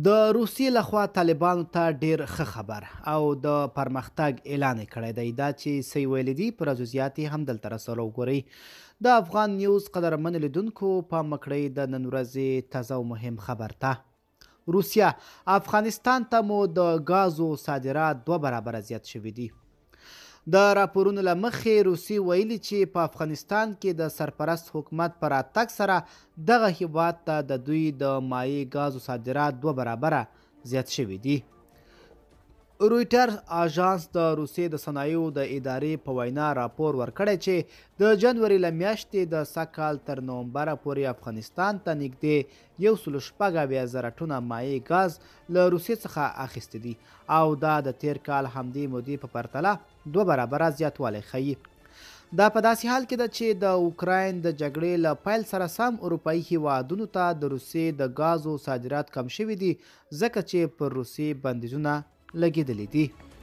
د روسیې لخوا طالبانو ته ډیر ښه خبر او د پرمختګ اعلان یې کړی دی. دا چې څه یې ویلي دي په رجزیات یې هم دلته راسره وګورئ. د افغان نیوز قدرمنو لیدونکو پام وکړئ د نن ورځې تازه او مهم خبر ته. روسیه افغانستان ته مو د ګازو صادرات 2 برابره زیات شوي دي. د راپورونو له مخې روسیې ویلي چې په افغانستان کې د سرپرست حکومت په راتګ سره دغه هیواد ته د دوی د مایع ګازو صادرات 2 برابره زیات شوي دي. رویټرز آژانس د روسیې د صنایعو د ادارې په وینا راپور ورکړی چې د جنوري له میاشتې د سږ کال تر نومبره پورې افغانستان ته نږدې 1.7 ټنه مایع ګاز له روسیې څخه اخیستی دي او دا د تیر کال همدې مودې په پرتله 2 برابره زیاتوالی ښیي. دا په داسې حال کې ده چې د اوکراین د جګړې له پیل سره سم اروپایي هیوادونو ته د روسیې د ګازو صادرات کم شوي دي ځکه چې پر روسیې بندیزونه لګېدلي دي.